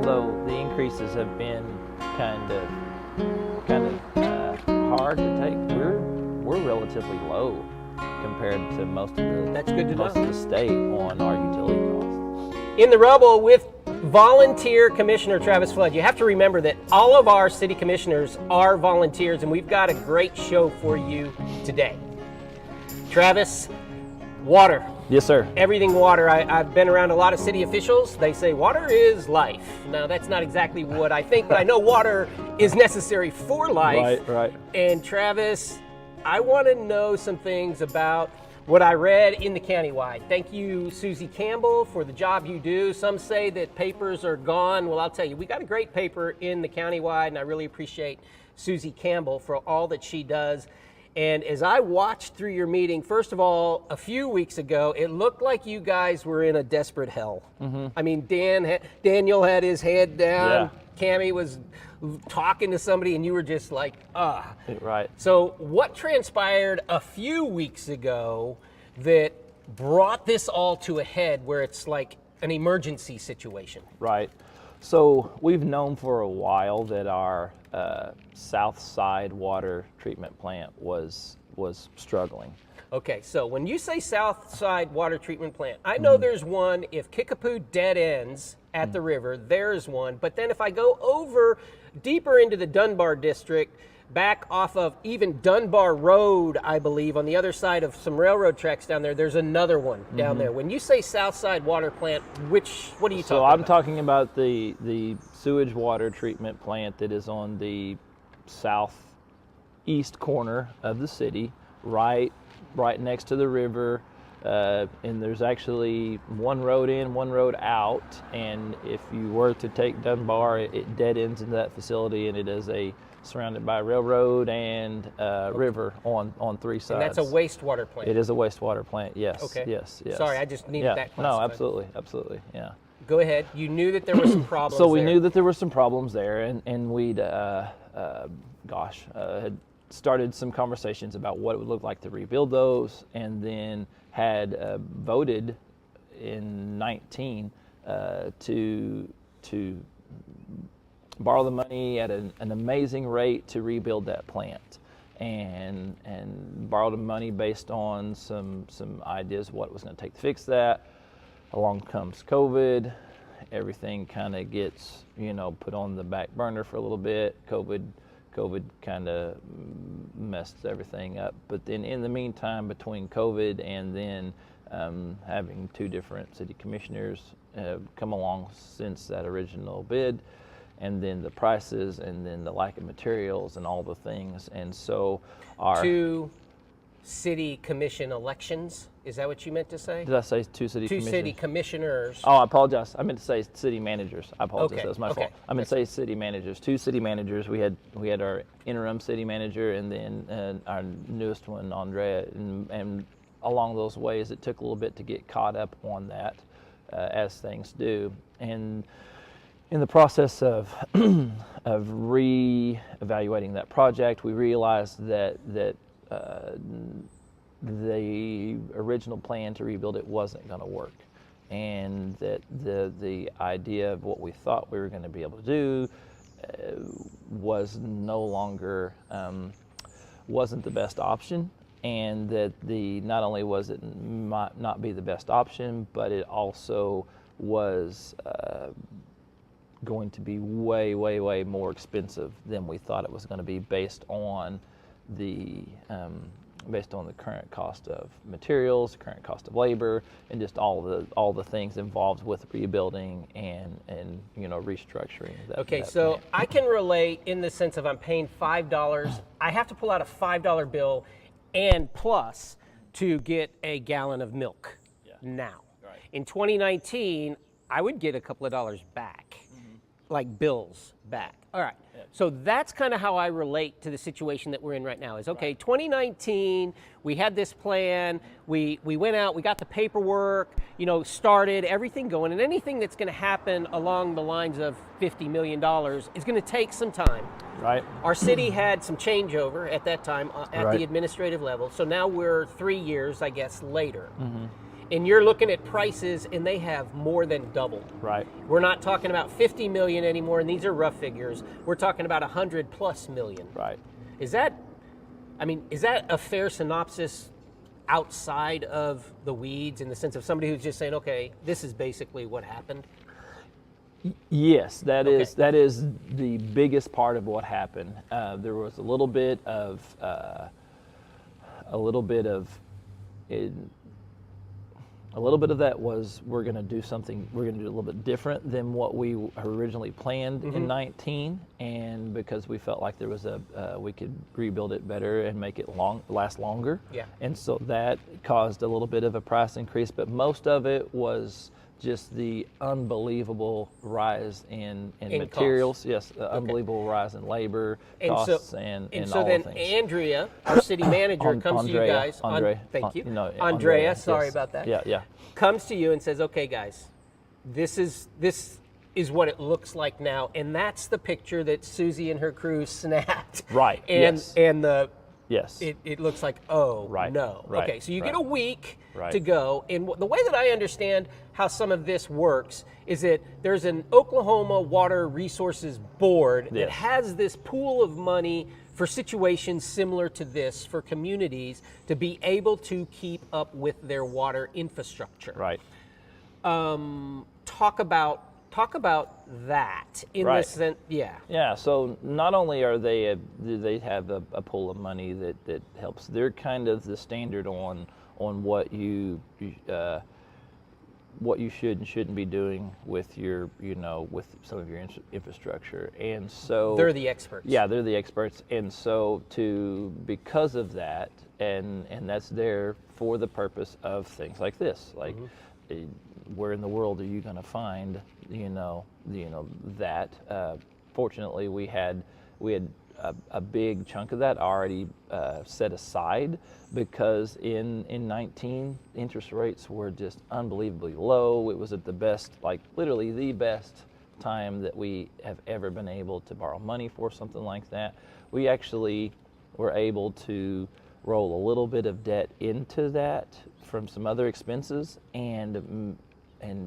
although the increases have been kind of hard to take, we're relatively low compared to most of the state on our utility costs. In the Rubble with volunteer Commissioner Travis Flood. You have to remember that all of our city commissioners are volunteers, and we've got a great show for you today. Travis, water. Yes, sir. Everything water. I've been around a lot of city officials. They say water is life. Now, that's not exactly what I think, but I know water is necessary for life. Right. And Travis, I want to know some things about what I read in the countywide. Thank you, Susie Campbell, for the job you do. Some say that papers are gone. Well, I'll tell you, we got a great paper in the countywide, and I really appreciate Susie Campbell for all that she does. And as I watched through your meeting, first of all, a few weeks ago, it looked like you guys were in a desperate hell. Mm-hmm. I mean, Daniel had his head down. Yeah. Cammie was talking to somebody, and you were just like, ah. Right. So what transpired a few weeks ago that brought this all to a head where it's like an emergency situation? Right. So we've known for a while that our south side water treatment plant was struggling. Okay, so when you say south side water treatment plant, I know there's one if Kickapoo dead ends at the river, there's one. But then if I go over deeper into the Dunbar district, back off of even Dunbar Road, I believe, on the other side of some railroad tracks down there, there's another one down there. When you say south side water plant, what are you talking about? So I'm talking about the sewage water treatment plant that is on the southeast corner of the city, right next to the river. And there's actually one road in, one road out. And if you were to take Dunbar, it dead ends into that facility, and it is surrounded by railroad and river on three sides. And that's a wastewater plant? It is a wastewater plant, yes. Okay. Yes. Sorry, I just needed that classified. No, absolutely, yeah. Go ahead. You knew that there were some problems So we knew that there were some problems there, and we'd, had started some conversations about what it would look like to rebuild those, and then had voted in 19 to borrow the money at an amazing rate to rebuild that plant, and borrow the money based on some ideas of what it was going to take to fix that. Along comes COVID, everything kind of gets put on the back burner for a little bit. COVID kind of messed everything up. But then in the meantime, between COVID and then having two different city commissioners come along since that original bid, and then the prices, and then the lack of materials and all the things. And so our two city commission elections, is that what you meant to say? Did I say two city commissioners? Two city commissioners. Oh, I apologize. I meant to say city managers. I apologize. Okay. That was my fault. I meant to say city managers. Two city managers. We had our interim city manager, and then our newest one, Andrea. And along those ways, it took a little bit to get caught up on that, as things do. And in the process of re-evaluating that project, we realized that the original plan to rebuild it wasn't going to work, and that the idea of what we thought we were going to be able to do was no longer wasn't the best option, and that not only was it might not be the best option, but it also was going to be way more expensive than we thought it was going to be based on the current cost of materials, current cost of labor, and just all the things involved with rebuilding and restructuring that. Okay, that so plant. I can relate in the sense of I'm paying $5. I have to pull out a $5 bill and plus to get a gallon of milk now. Right. In 2019, I would get a couple of dollars back, like bills back. All right. So that's kind of how I relate to the situation that we're in right now is, okay, 2019, we had this plan, we went out, we got the paperwork, started, everything going, and anything that's going to happen along the lines of $50 million is going to take some time. Right. Our city had some changeover at that time at the administrative level, so now we're 3 years, I guess, later. And you're looking at prices, and they have more than doubled. Right. We're not talking about 50 million anymore, and these are rough figures. We're talking about 100+ million. Right. Is that a fair synopsis outside of the weeds, in the sense of somebody who's just saying, okay, this is basically what happened? Yes, that Okay. is the biggest part of what happened. There was a little bit of that was we're going to do something. We're going to do a little bit different than what we originally planned in 19, and because we felt like there was we could rebuild it better and make it last longer. Yeah. And so that caused a little bit of a price increase, but most of it was just the unbelievable rise in materials. costs. Yes, unbelievable rise in labor costs and so all then the things. Andrea, our city manager, comes to you guys. Thank you. Andrea, sorry yes. about that. Yeah. Comes to you and says, okay, guys, this is what it looks like now. And that's the picture that Susie and her crew snapped. Right, And yes. and the Yes. it looks like, oh, Right, no. right, Okay, so you get right. a week Right. to go. And the way that I understand how some of this works is that there's an Oklahoma Water Resources Board that Yes. has this pool of money for situations similar to this, for communities to be able to keep up with their water infrastructure. Right. Talk about that in Right. the sense, yeah. Yeah, so not only do they have a pool of money that helps, they're kind of the standard on what you should and shouldn't be doing with your, with some of your infrastructure. And so They're the experts. Yeah, they're the experts. And so because of that, and that's there for the purpose of things like this, like where in the world are you going to find, that? Fortunately, we had a big chunk of that already set aside, because in 19, interest rates were just unbelievably low. It was at the best, like literally the best time that we have ever been able to borrow money for something like that. We actually were able to roll a little bit of debt into that from some other expenses, and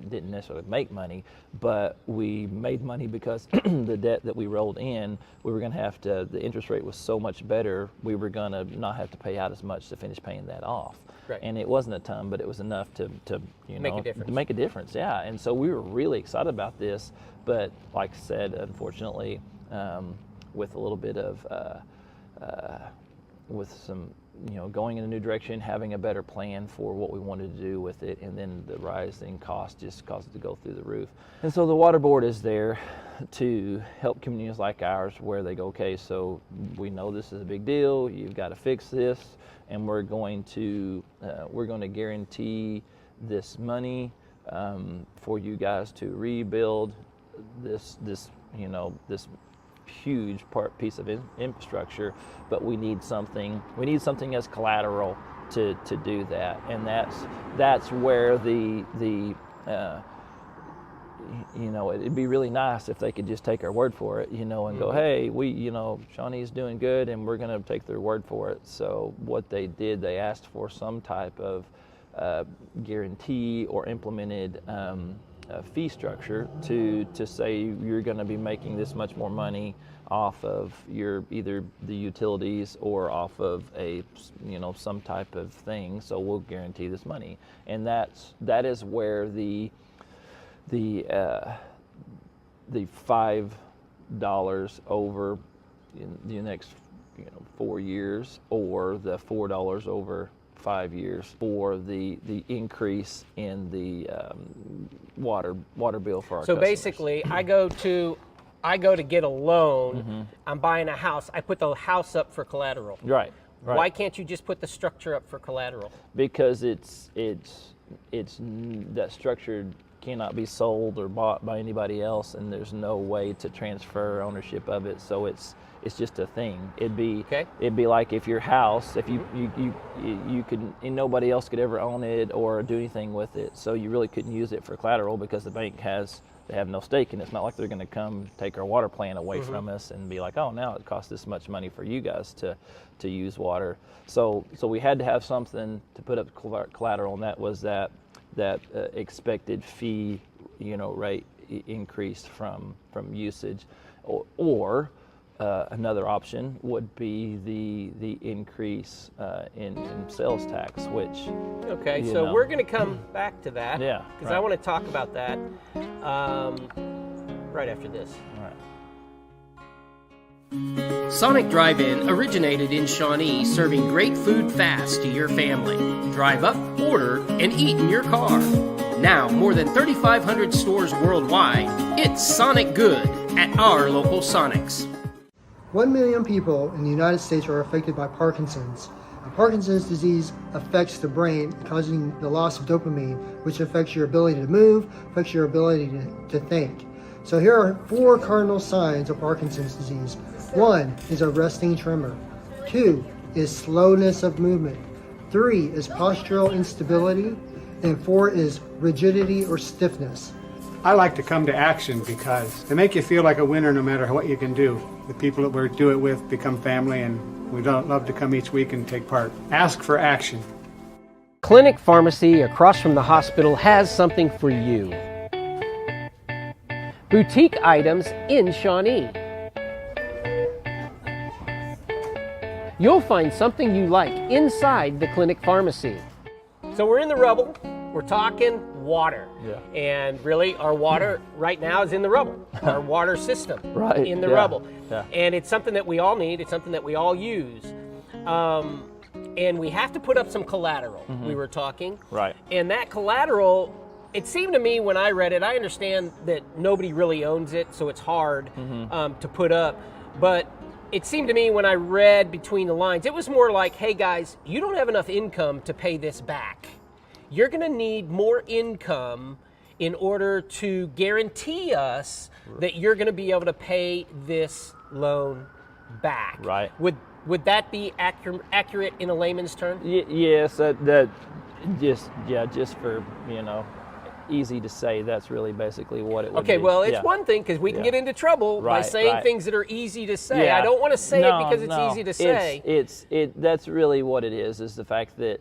didn't necessarily make money, but we made money because the debt that we rolled in, we were going to have to, the interest rate was so much better, we were going to not have to pay out as much to finish paying that off. Right. And it wasn't a ton, but it was enough to Make a difference. to make a difference, yeah. And so we were really excited about this, but like I said, unfortunately, with a little bit of, with some, going in a new direction, having a better plan for what we wanted to do with it, and then the rising cost just caused it to go through the roof. And so the water board is there to help communities like ours, where they go, okay, so we know this is a big deal, you've got to fix this, and we're going to guarantee this money for you guys to rebuild this huge piece of infrastructure, but we need something as collateral to do that. And that's where it'd be really nice if they could just take our word for it, and go, hey, Shawnee's doing good, and we're going to take their word for it. So what they did, they asked for some type of guarantee or implemented fee structure to say you're going to be making this much more money off of either the utilities or off of some type of thing, so we'll guarantee this money. And that is where the $5 over in the next 4 years, or the $4 over 5 years for the increase in the water bill for our So customers. basically, I go to get a loan. I'm buying a house. I put the house up for collateral. Right. Why can't you just put the structure up for collateral? Because it's that structure cannot be sold or bought by anybody else, and there's no way to transfer ownership of it. So it's just a thing. It'd be like if your house, if you could, and nobody else could ever own it or do anything with it. So you really couldn't use it for collateral, because the bank they have no stake in it. It's not like they're going to come take our water plant away from us and be like, oh, now it costs this much money for you guys to use water. So we had to have something to put up collateral, and that was that expected fee, rate increase from usage, or another option would be the increase in sales tax, which. Okay, so we're going to come back to that. Yeah, because I want to talk about that right after this. All right. Sonic Drive-In originated in Shawnee, serving great food fast to your family. Drive up, order, and eat in your car. Now, more than 3,500 stores worldwide, it's Sonic Good at our local Sonics. 1 million people in the United States are affected by Parkinson's. Parkinson's disease affects the brain, causing the loss of dopamine, which affects your ability to move, affects your ability to think. So here are 4 cardinal signs of Parkinson's disease. 1 is a resting tremor. 2 is slowness of movement. 3 is postural instability. And 4 is rigidity or stiffness. I like to come to action because they make you feel like a winner no matter what you can do. The people that we do it with become family, and we love to come each week and take part. Ask for action. Clinic Pharmacy across from the hospital has something for you. Boutique items in Shawnee. You'll find something you like inside the Clinic Pharmacy. So we're in the Rubble. We're talking water. Yeah. And really, our water right now is in the Rubble. Our water system in the Rubble. Yeah. And it's something that we all need. It's something that we all use. And we have to put up some collateral, we were talking. Right. And that collateral, it seemed to me when I read it, I understand that nobody really owns it, so it's hard to put up. But it seemed to me when I read between the lines, it was more like, hey guys, you don't have enough income to pay this back. You're going to need more income in order to guarantee us that you're going to be able to pay this loan back. Right. Would that be accurate in a layman's term? Yes, that just for easy to say, that's really basically what it would be. Okay, well, it's one thing because we can get into trouble by saying things that are easy to say. I don't want to say it because it's easy to say. That's really what it is the fact that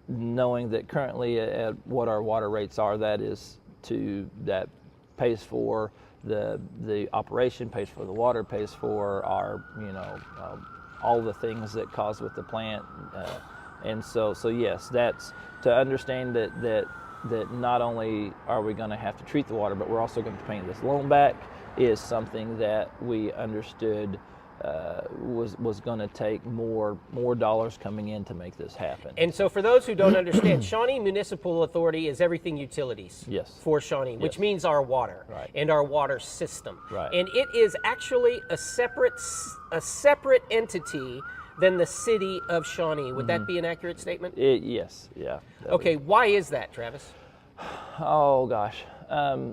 knowing that currently at what our water rates are, that pays for the operation, pays for the water, pays for our all the things that cause with the plant, and so yes, that's to understand that not only are we going to have to treat the water, but we're also going to pay this loan back is something that we understood was going to take more dollars coming in to make this happen. And so for those who don't understand, Shawnee Municipal Authority is everything utilities for Shawnee, which means our water and our water system. Right. And it is actually a separate entity than the city of Shawnee. Would that be an accurate statement? Yes, yeah. Okay, why is that, Travis? Oh gosh.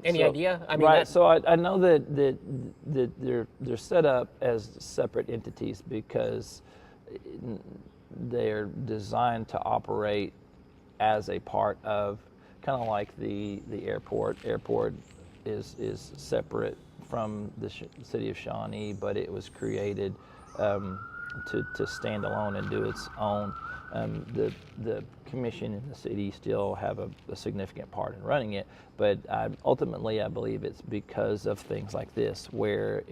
Any idea? I mean, right. So I know that they're set up as separate entities because they're designed to operate as a part of kind of like the airport. Airport is separate from the city of Shawnee, but it was created to stand alone and do its own. The commission and the city still have a significant part in running it, but ultimately I believe it's because of things like this where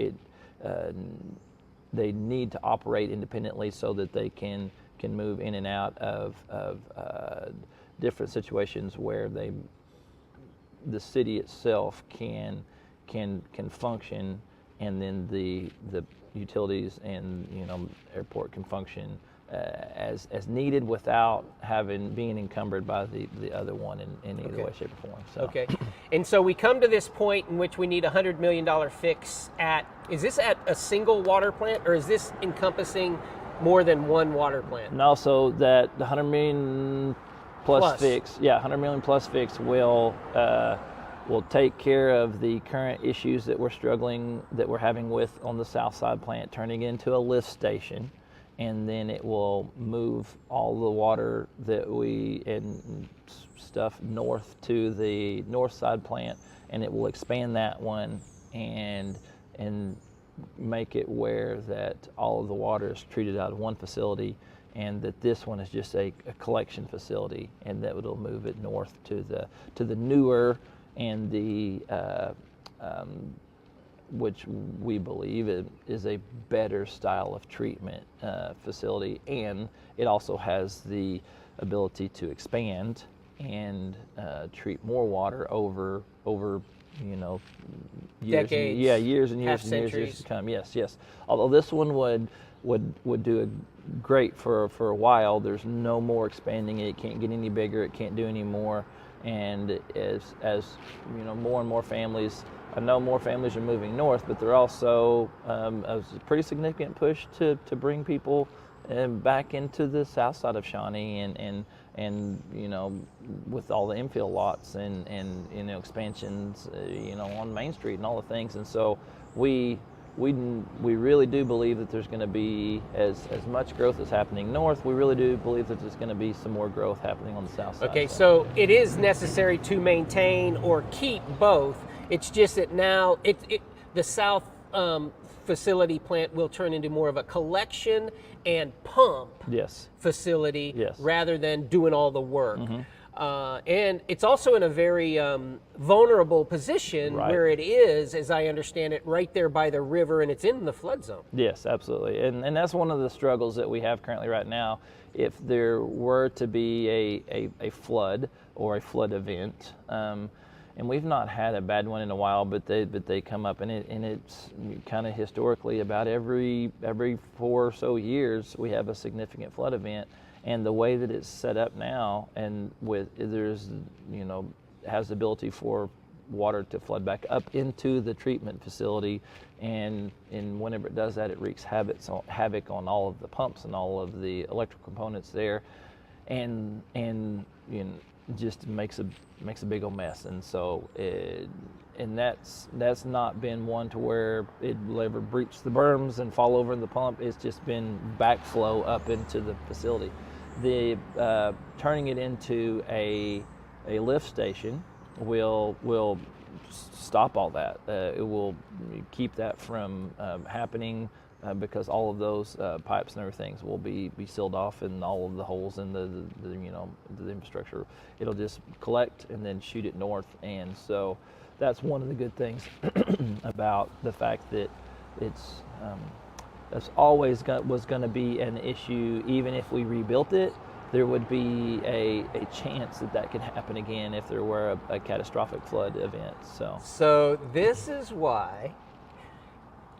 they need to operate independently so that they can move in and out of different situations where the city itself can function, and then the utilities and airport can function as needed without being encumbered by the other one in either way, shape, or form. So. Okay, and so we come to this point in which we need a $100 million fix is this at a single water plant, or is this encompassing more than one water plant? No, so that the $100 million plus fix, $100 million plus fix will take care of the current issues that we're having with on the south side plant, turning into a lift station. And then it will move all the water and stuff north to the north side plant, and it will expand that one and make it where that all of the water is treated out of one facility and that this one is just a collection facility, and that it'll move it north to the newer and the which we believe is a better style of treatment facility, and it also has the ability to expand and treat more water over years, Decades, years and years half and years centuries. to come. Yes. Although this one would do great for a while. There's no more expanding it. It can't get any bigger. It can't do any more. And as more and more families, I know more families are moving north, but they're also a pretty significant push to bring people back into the south side of Shawnee, and with all the infill lots and expansions on Main Street and all the things. And so we really do believe that there's going to be as much growth as happening north. We really do believe that there's going to be some more growth happening on the south side. Okay, so it is necessary to maintain or keep both. It's just that now the south facility plant will turn into more of a collection and pump facility rather than doing all the work. And it's also in a very vulnerable position where it is, as I understand it, right there by the river, and it's in the flood zone. Yes, absolutely. And that's one of the struggles that we have currently right now. If there were to be a flood or a flood event, and we've not had a bad one in a while, but they come up, and it's kind of historically about every 4 or so years we have a significant flood event. And the way that it's set up now, and has the ability for water to flood back up into the treatment facility, and whenever it does that, it wreaks havoc on all of the pumps and all of the electrical components there, and just makes a big old mess. And so that's not been one to where it will ever breach the berms and fall over in the pump. It's just been backflow up into the facility. The turning it into a lift station will stop all that. It will keep that from happening because all of those pipes and everything will be sealed off, and all of the holes in the infrastructure. It'll just collect and then shoot it north. And so that's one of the good things about the fact that that's always was going to be an issue. Even if we rebuilt it, there would be a chance that could happen again if there were a catastrophic flood event. So this is why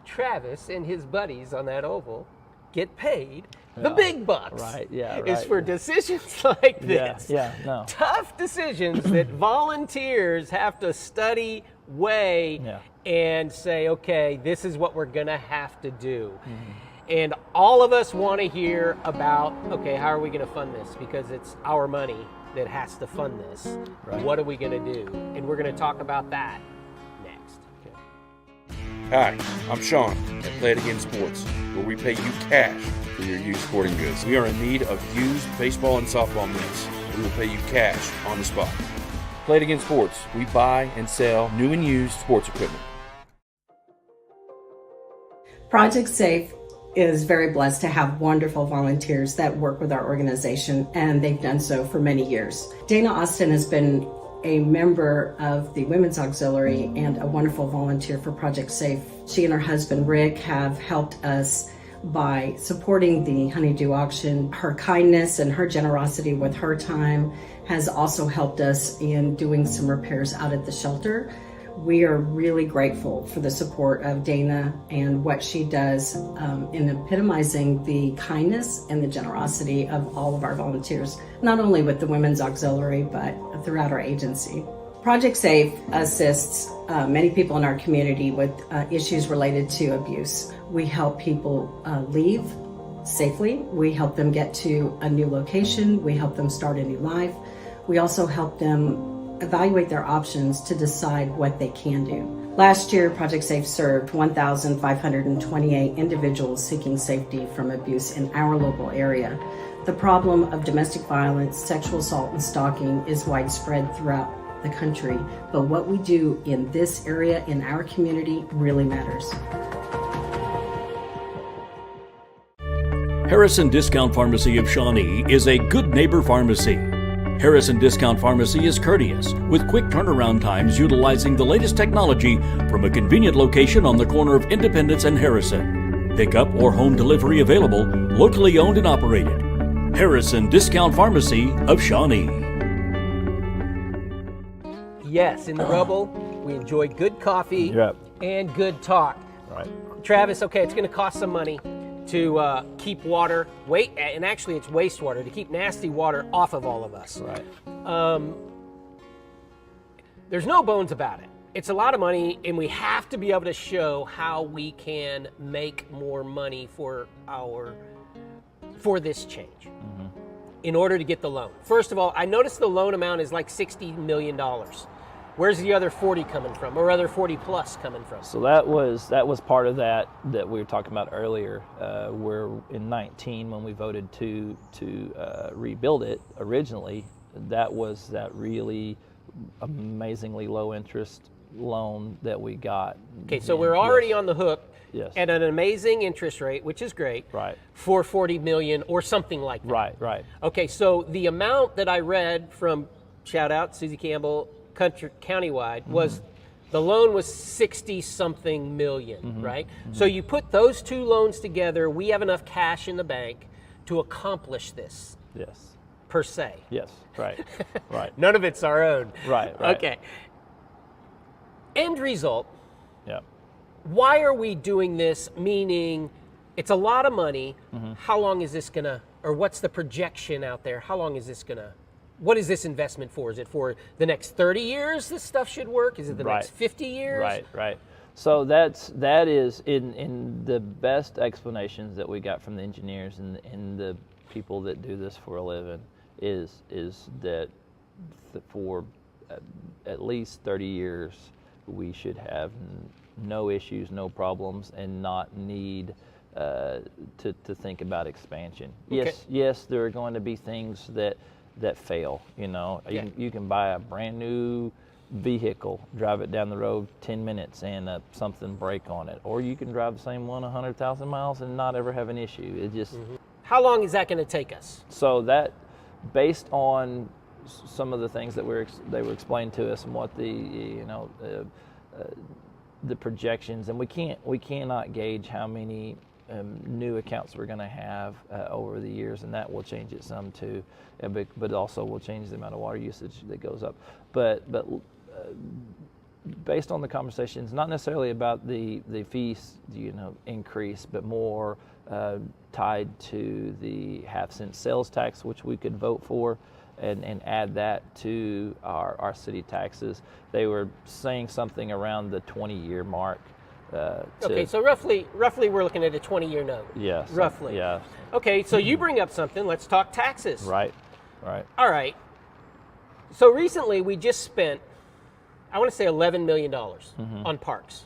Travis and his buddies on that oval get paid the big bucks. Right, yeah. Right. It's for decisions like this. No. Tough decisions that volunteers have to study, weigh, and say, okay, this is what we're going to have to do. And all of us want to hear about, okay, how are we going to fund this? Because it's our money that has to fund this. Right. What are we going to do? And we're going to talk about that next. Hi, I'm Sean at Play It Again Sports, where we pay you cash for your used sporting goods. We are in need of used baseball and softball mitts. We will pay you cash on the spot. Play It Again Sports. We buy and sell new and used sports equipment. Project Safe is very blessed to have wonderful volunteers that work with our organization, and they've done so for many years. Dana Austin has been a member of the Women's Auxiliary and a wonderful volunteer for Project Safe. She and her husband Rick have helped us by supporting the Honeydew auction. Her kindness and her generosity with her time has also helped us in doing some repairs out at the shelter. We are really grateful for the support of Dana and what she does in epitomizing the kindness and the generosity of all of our volunteers, not only with the Women's Auxiliary, but throughout our agency. Project Safe assists many people in our community with issues related to abuse. We help people leave safely. We help them get to a new location. We help them start a new life. We also help them evaluate their options to decide what they can do. Last year, Project Safe served 1,528 individuals seeking safety from abuse in our local area. The problem of domestic violence, sexual assault, and stalking is widespread throughout the country, but what we do in this area, in our community, really matters. Harrison Discount Pharmacy of Shawnee is a good neighbor pharmacy. Harrison Discount Pharmacy is courteous, with quick turnaround times utilizing the latest technology from a convenient location on the corner of Independence and Harrison. Pickup or home delivery available, locally owned and operated. Harrison Discount Pharmacy of Shawnee. Yes, in the Rubble, we enjoy good coffee Yep. and good talk. Right. Travis, okay, it's going to cost some money to keep water, and actually it's wastewater, to keep nasty water off of all of us. Right. There's no bones about it. It's a lot of money, and we have to be able to show how we can make more money for this change in order to get the loan. First of all, I noticed the loan amount is like $60 million. Where's the other 40 coming from, or other 40 plus coming from? So that was part of that we were talking about earlier. Where in 19, when we voted to rebuild it originally, that was that really amazingly low interest loan that we got. Okay, so we're already on the hook. Yes. At an amazing interest rate, which is great. Right. For $40 million or something like that. Right. Okay, so the amount that I read from, shout out Susie Campbell, countywide, was the loan was 60-something million, right? So you put those two loans together, we have enough cash in the bank to accomplish this. Yes. Per se. Yes. Right. Right. None of it's our own. Right. Okay. End result. Yep. Why are we doing this? Meaning, it's a lot of money. How long is this gonna, or what's the projection out there? How long is this gonna, what is this investment for? Is it for the next 30 years this stuff should work? Is it the next 50 years? Right. So that is in the best explanations that we got from the engineers and the people that do this for a living is that for at least 30 years we should have no issues, no problems, and not need to think about expansion. Okay. Yes, there are going to be things that fail. Yeah. You can buy a brand new vehicle, drive it down the road 10 minutes, and something break on it, or you can drive the same one 100,000 miles and not ever have an issue. It just How long is that going to take us? so that based on some of the things that they were explained to us and what the projections, and we cannot gauge how many new accounts we're going to have over the years, and that will change it some too, but also will change the amount of water usage that goes up. But based on the conversations, not necessarily about the fees increase, but more tied to the half-cent sales tax, which we could vote for, and add that to our city taxes. They were saying something around the 20-year mark. Okay, so roughly we're looking at a 20-year note. Yes. Roughly. Yeah. Okay, so you bring up something. Let's talk taxes. Right. All right. So recently we just spent, I want to say $11 million on parks.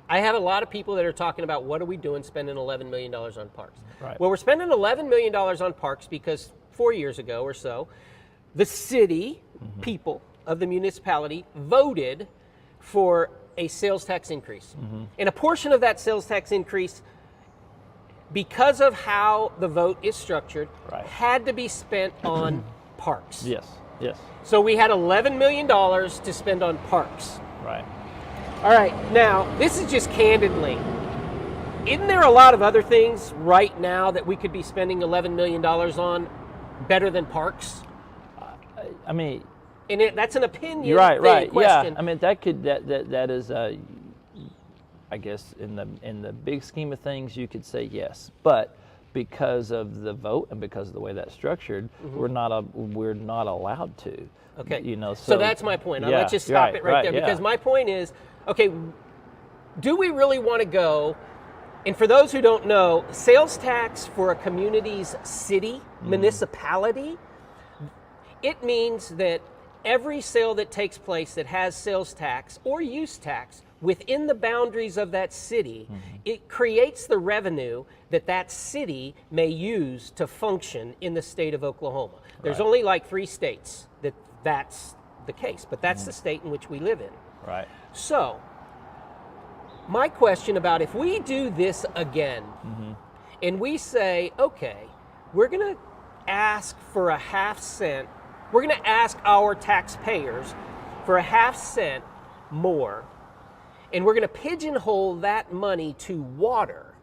I have a lot of people that are talking about what are we doing spending $11 million on parks. Right. Well, we're spending $11 million on parks because 4 years ago or so, the city people of the municipality voted for a sales tax increase. And a portion of that sales tax increase, because of how the vote is structured, had to be spent on parks. Yes. So we had $11 million to spend on parks. Right. All right, now, this is just candidly. Isn't there a lot of other things right now that we could be spending $11 million on better than parks? I mean, And that's an opinion you're right. question. Yeah. I mean, that is I guess in the big scheme of things, you could say yes, but because of the vote and because of the way that's structured, we're not allowed to. Okay. So that's my point. Yeah, Let's just stop it right there, yeah. because my point is, okay, do we really want to go? And for those who don't know, sales tax for a community's city, municipality, it means that every sale that takes place that has sales tax or use tax within the boundaries of that city, it creates the revenue that city may use to function in the state of Oklahoma. There's only like 3 states that's the case, but that's the state in which we live in. Right. So, my question about if we do this again, and we say, okay, we're going to ask for a half cent. We're going to ask our taxpayers for a half cent more, and we're going to pigeonhole that money to water.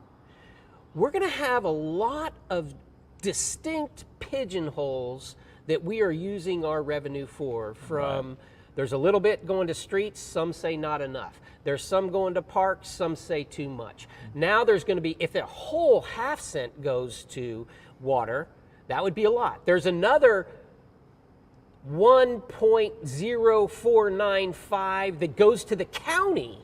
We're going to have a lot of distinct pigeonholes that we are using our revenue for. From there's a little bit going to streets, some say not enough. There's some going to parks, some say too much. Now there's going to be, if the whole half cent goes to water, that would be a lot. There's another 1.0495 that goes to the county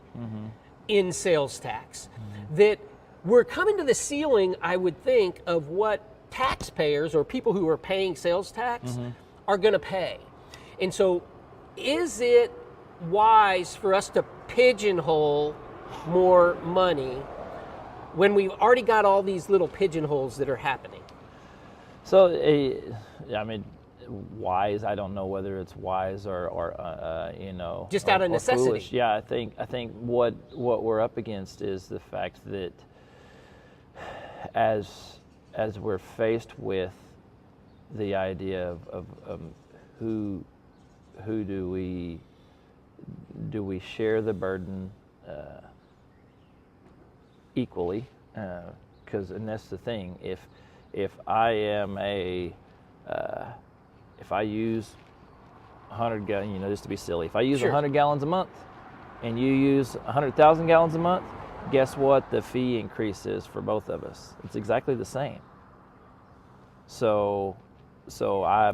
in sales tax. That we're coming to the ceiling, I would think, of what taxpayers or people who are paying sales tax are going to pay. And so is it wise for us to pigeonhole more money when we've already got all these little pigeonholes that are happening? So, I mean, wise, I don't know whether it's wise or you know, just out of necessity. Foolish. Yeah, I think what we're up against is the fact that as we're faced with the idea of who do we share the burden equally? And that's the thing. If I am if I use 100 gallons, you know, just to be silly, if I use 100 gallons a month and you use 100,000 gallons a month, guess what the fee increase is for both of us? It's exactly the same. So why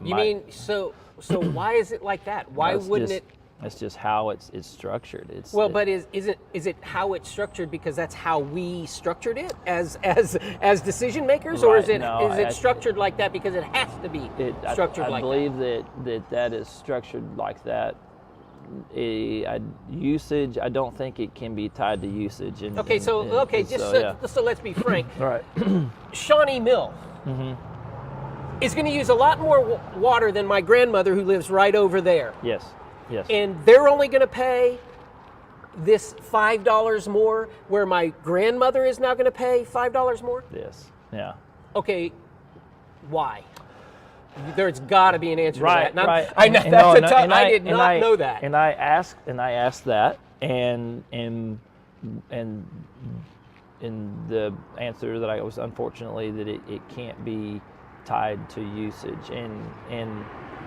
is it like that? Why wouldn't it? That's just how it's structured. But is it how it's structured because that's how we structured it as decision makers, or is it structured like that because it has to be structured like that? I believe that is structured like that. Usage, I don't think it can be tied to usage. So let's be frank. All right. Shawnee Mill is going to use a lot more water than my grandmother who lives right over there. Yes. And they're only going to pay this $5 more, where my grandmother is now going to pay $5 more? Yes. Yeah. Okay, why? There's got to be an answer to that. I did not know that. And I asked that, and the answer that I was, unfortunately, that it can't be tied to usage, and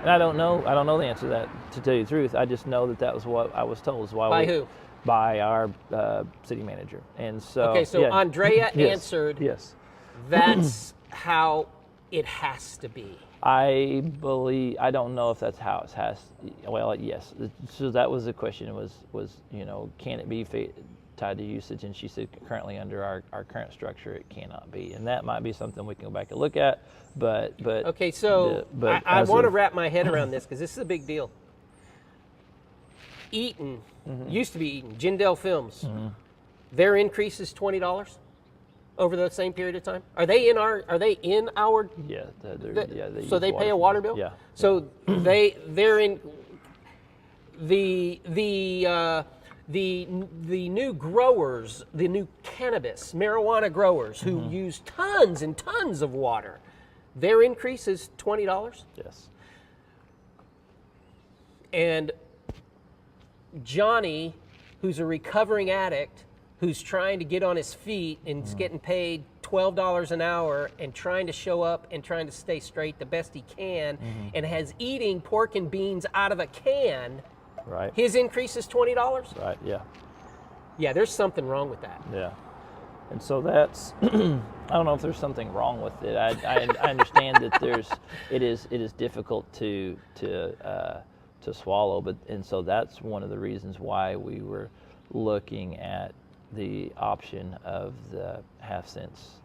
I don't know the answer to that, to tell you the truth. I just know that was what I was told. By who? By our city manager. And so okay, so yeah. Andrea answered. Yes. That's how it has to be. I don't know if that's how it has. Well, yes. So that was the question. Was can it be tied to usage? And she said currently under our current structure it cannot be, and that might be something we can go back and look at. But okay, so I want to wrap my head around this because this is a big deal. Eaton used to be Eaton, Jindal Films. Their increase is $20 over the same period of time. Are they in our? Yeah. So they pay a water bill. Yeah. So they're in the new growers, the new cannabis, marijuana growers who use tons and tons of water, their increase is $20. Yes. And Johnny, who's a recovering addict, who's trying to get on his feet and is getting paid $12 an hour and trying to show up and trying to stay straight the best he can, and has eating pork and beans out of a can. Right. His increase is $20? Right, yeah. Yeah, there's something wrong with that. Yeah. And so that's, I don't know if there's something wrong with it. I understand that it is difficult to swallow, and so that's one of the reasons why we were looking at the option of the half cents.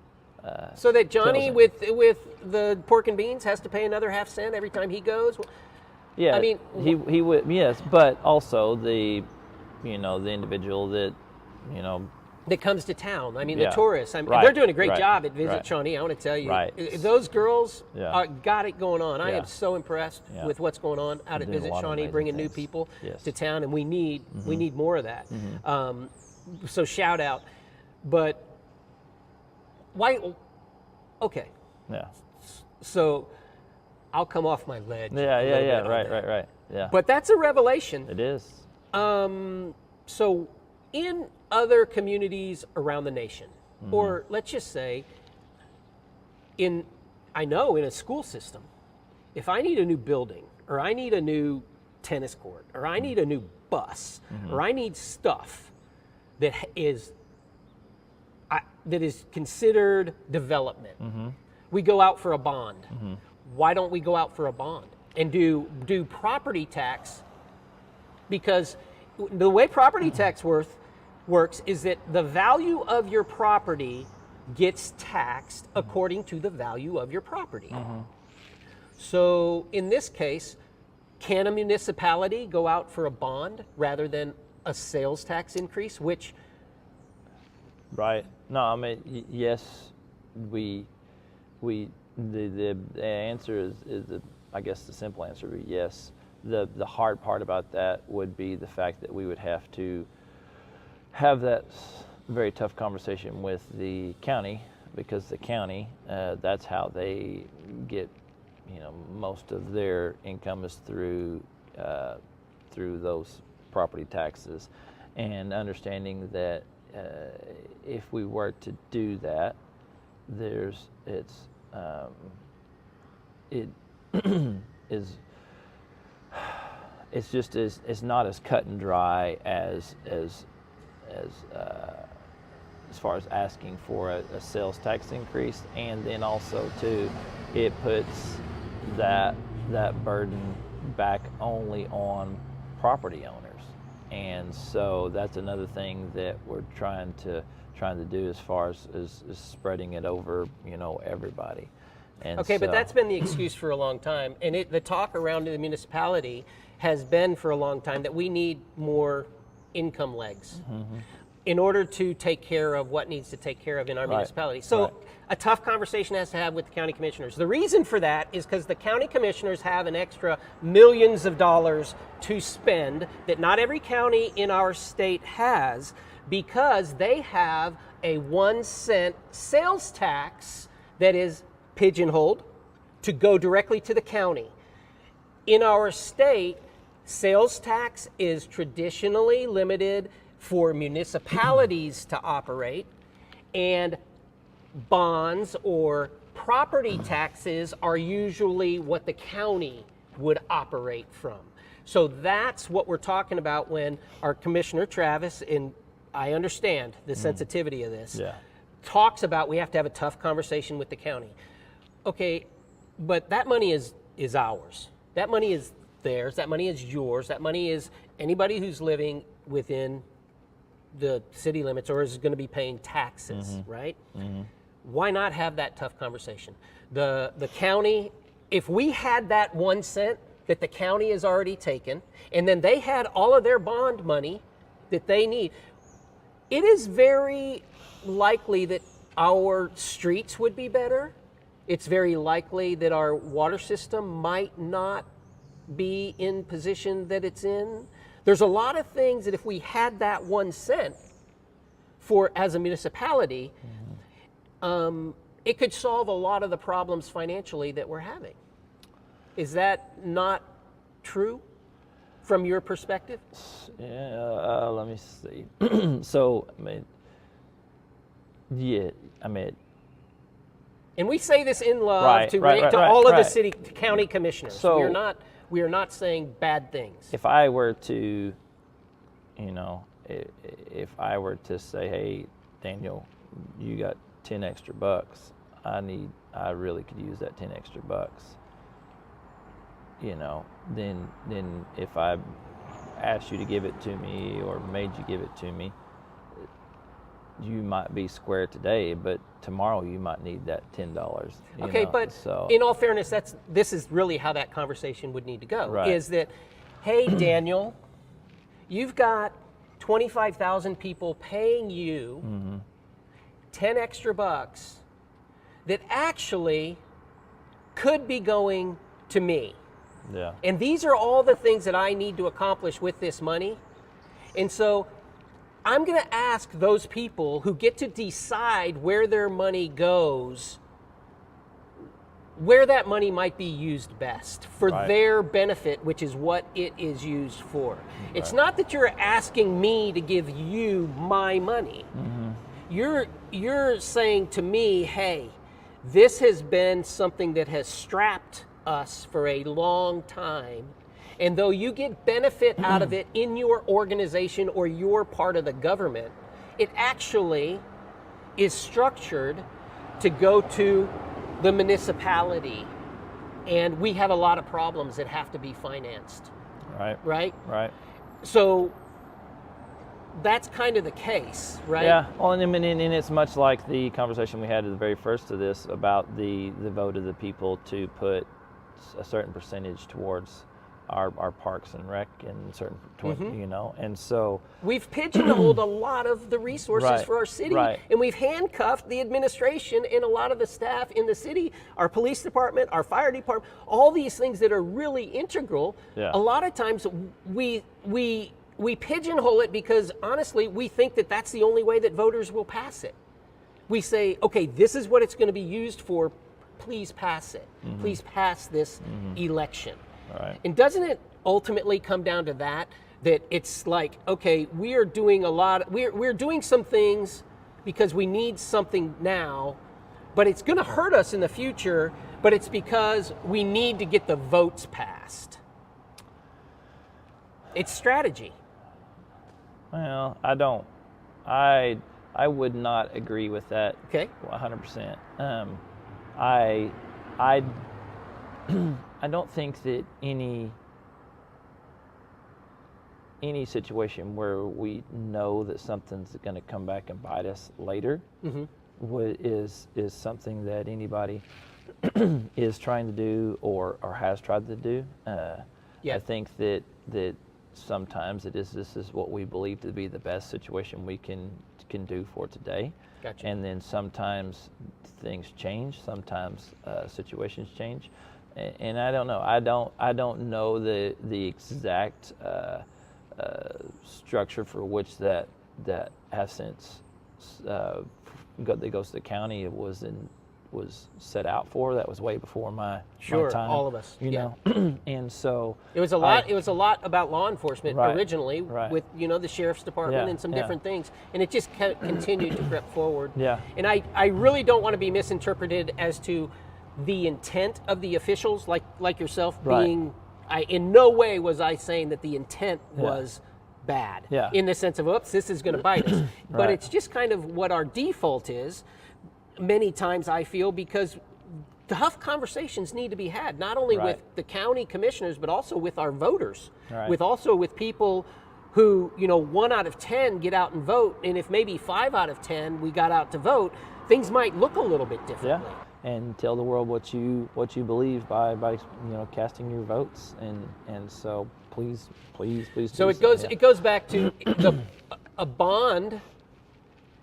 So that Johnny with the pork and beans has to pay another half cent every time he goes? Yeah, I mean, he would, yes, but also the individual that that comes to town. I mean, Yeah. the tourists. I mean, Right. they're doing a great Right. job at Visit Right. Shawnee. I want to tell you, Right. those girls Yeah. got it going on. I Yeah. am so impressed Yeah. with what's going on out at Doing a Visit lot of Shawnee, amazing bringing new things. people Yes. to town, and we need more of that. So shout out. But Okay, Yeah. so I'll come off my ledge. Yeah, a yeah, little yeah. bit on Right, that. right. Yeah. But that's a revelation. It is. So in other communities around the nation, or let's just say in a school system, if I need a new building, or I need a new tennis court, or I need a new bus, or I need stuff that is considered development, we go out for a bond. Why don't we go out for a bond and do property tax? Because the way property tax works is that the value of your property gets taxed according to the value of your property. So in this case, can a municipality go out for a bond rather than a sales tax increase? Which, Right. No, I mean, yes, the answer is I guess the simple answer would be yes. The hard part about that would be the fact that we would have to have that very tough conversation with the county, because the county, that's how they get, most of their income is through those property taxes, and understanding that if we were to do that, it's not as cut and dry as far as asking for a sales tax increase, and then also too, it puts that burden back only on property owners, and so that's another thing that we're trying to do as far as spreading it over everybody. And okay, but that's been the excuse for a long time, and the talk around the municipality has been for a long time that we need more income legs in order to take care of what needs to take care of in our municipality. So a tough conversation has to have with the county commissioners. The reason for that is because the county commissioners have an extra millions of dollars to spend that not every county in our state has, because they have a 1 cent sales tax that is pigeonholed to go directly to the county. In our state, sales tax is traditionally limited for municipalities to operate, and bonds or property taxes are usually what the county would operate from. So that's what we're talking about when our Commissioner Travis, and I understand the sensitivity of this, talks about we have to have a tough conversation with the county. Okay, but that money is ours. That money is theirs. That money is yours. That money is anybody who's living within the city limits or is going to be paying taxes, right? Why not have that tough conversation? The county, if we had that 1 cent that the county has already taken, and then they had all of their bond money that they need, it is very likely that our streets would be better. It's very likely that our water system might not be in position that it's in. There's a lot of things that if we had that 1 cent for as a municipality, it could solve a lot of the problems financially that we're having. Is that not true from your perspective? Yeah, let me see. So, and we say this in love to all of the city county commissioners. So we are not saying bad things. If I were to, if I were to say, hey, Daniel, you got 10 extra bucks. I really could use that 10 extra bucks. Then if I asked you to give it to me or made you give it to me, you might be square today, but tomorrow you might need that $10. Okay, but in all fairness, this is really how that conversation would need to go. Right. Is that, hey, Daniel, you've got 25,000 people paying you 10 extra bucks that actually could be going to me. Yeah. And these are all the things that I need to accomplish with this money. And so I'm going to ask those people who get to decide where their money goes where that money might be used best for Right. their benefit, which is what it is used for. It's not that you're asking me to give you my money. You're saying to me, hey, this has been something that has strapped us for a long time. And though you get benefit out of it in your organization or your part of the government, it actually is structured to go to the municipality. And we have a lot of problems that have to be financed, Right. right? Right. So that's kind of the case, right? Yeah. Well, and it's much like the conversation we had at the very first of this about the vote of the people to put a certain percentage towards our parks and rec and certain, you know, and so We've pigeonholed a lot of the resources Right, for our city, right. and we've handcuffed the administration and a lot of the staff in the city, our police department, our fire department, all these things that are really integral. Yeah. A lot of times we pigeonhole it because honestly, we think that that's the only way that voters will pass it. We say, okay, this is what it's going to be used for. Please pass it. Please pass this election. Right. And doesn't it ultimately come down to that it's like, okay, we are doing we're doing some things because we need something now, but it's going to hurt us in the future, but it's because we need to get the votes passed. It's strategy. Well, I don't. I would not agree with that. Okay. 100%. I I don't think that any situation where we know that something's going to come back and bite us later is something that anybody is trying to do or has tried to do. Yeah. I think that sometimes this is what we believe to be the best situation we can do for today. Gotcha. And then sometimes things change. Sometimes situations change, and I don't know. I don't know the exact structure for which that essence that goes to the county was set out for. That was way before my time. All of us. You know, and so It was a lot. It was a lot about law enforcement Right, originally, right. with the sheriff's department Yeah, and some yeah. different things, and it just continued to creep forward. Yeah. And I really don't want to be misinterpreted as to the intent of the officials, like yourself Right. being. In no way was I saying that the intent was bad. Yeah. In the sense of, oops, this is going to bite us. But Right. it's just kind of what our default is. Many times I feel because tough conversations need to be had, not only Right. with the county commissioners, but also with our voters, Right. with people who, 1 out of 10 get out and vote. And if maybe 5 out of 10 we got out to vote, things might look a little bit yeah, differently. and tell the world what you believe by casting your votes, and so please. So do it yeah. goes back to a bond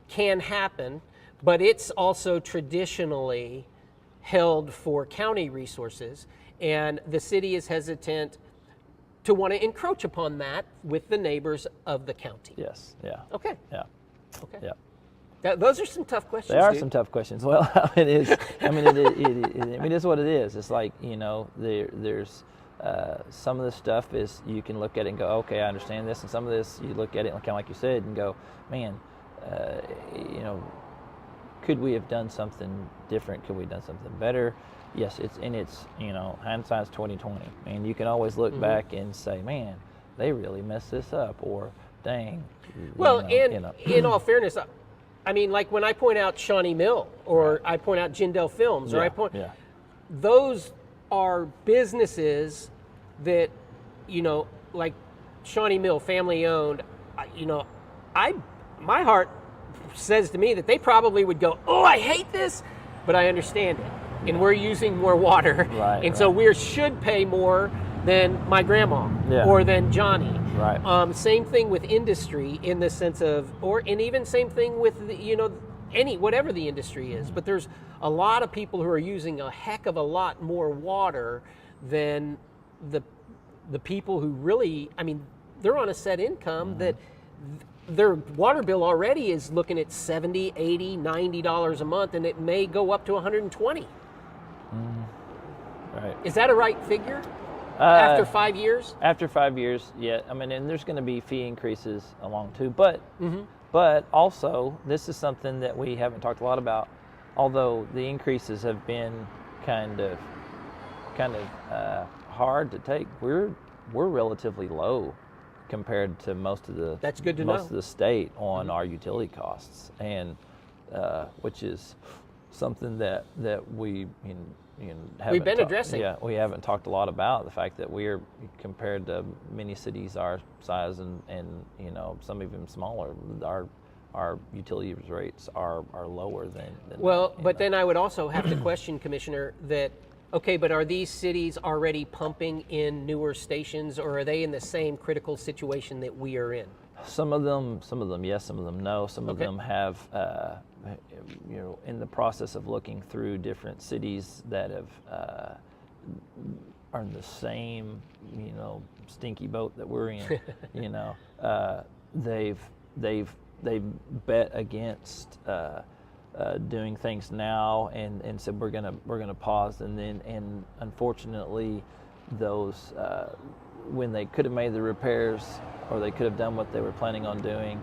can happen, but it's also traditionally held for county resources, and the city is hesitant to want to encroach upon that with the neighbors of the county. Yes. Yeah. Okay. Yeah. Okay. Yeah. Those are some tough questions. They are dude. some tough questions. Well, it is. I mean, it is what it is. It's like, there's some of the stuff is you can look at it and go, okay, I understand this, and some of this you look at it kind of like you said and go, man, could we have done something different? Could we have done something better? Yes, it's hindsight's 20/20, and you can always look back and say, man, they really messed this up, or dang. Well, in all fairness, I mean, like when I point out Shawnee Mill, or I point out Jindal Films, or I point, those are businesses that, like Shawnee Mill, family owned. My heart says to me that they probably would go, oh, I hate this, but I understand it, and we're using more water, Right, so we should pay more than my grandma or than Johnny. Right. Same thing with industry in the sense of, and even same thing with whatever the industry is. But there's a lot of people who are using a heck of a lot more water than the people who really, I mean, they're on a set income that their water bill already is looking at $70, $80, $90 a month, and it may go up to $120. Right. Is that a right figure? After 5 years? After 5 years, yeah. I mean, and there's going to be fee increases along too. But also, this is something that we haven't talked a lot about. Although the increases have been kind of hard to take, we're relatively low compared to most of the That's good to most know. of the state on our utility costs, and which is something that we haven't We've been addressing. Yeah, we haven't talked a lot about the fact that we're, compared to many cities our size and some even smaller, our utility rates are lower than Well, that, but then I would also have to question, Commissioner, that, okay, but are these cities already pumping in newer stations, or are they in the same critical situation that we are in? Some of them yes, some of them no. Some of Okay. them have, in the process of looking through different cities that have are in the same, stinky boat that we're in. They've bet against doing things now and said we're gonna pause, and unfortunately those when they could have made the repairs or they could have done what they were planning on doing,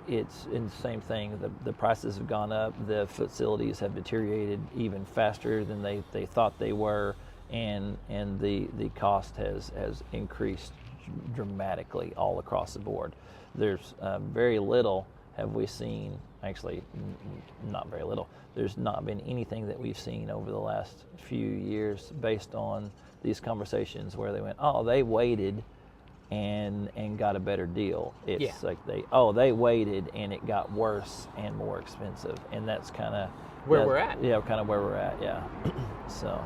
it's in the same thing. The prices have gone up, the facilities have deteriorated even faster than they thought they were, and the cost has increased dramatically all across the board. There's very little have we seen, actually not very little, there's not been anything that we've seen over the last few years based on these conversations where they went, oh, they waited and got a better deal. It's like they waited and it got worse and more expensive, and that's kind of Where we're at. Yeah, kind of where we're at, yeah. So,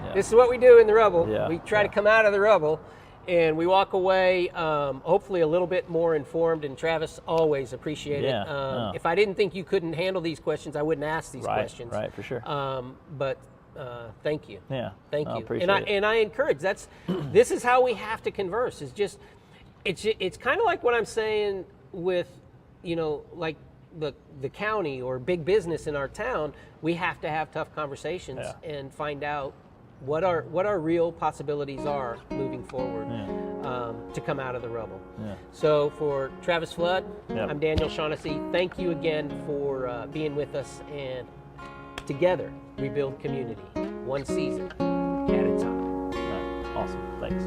yeah. This is what we do in the Rubble. Yeah, We try to come out of the Rubble, and we walk away hopefully a little bit more informed, and Travis, always appreciate Yeah, it. no. If I didn't think you couldn't handle these questions, I wouldn't ask these questions. Right, for sure. But thank you. Yeah, Thank I you. appreciate and it. I encourage, this is how we have to converse. It's kind of like what I'm saying with, like the county or big business in our town. We have to have tough conversations and find out what our real possibilities are moving forward to come out of the Rubble. Yeah. So for Travis Flood, Yep. I'm Daniel Shawnee. Thank you again for being with us, and together we build community, one season at a time. Awesome, thanks.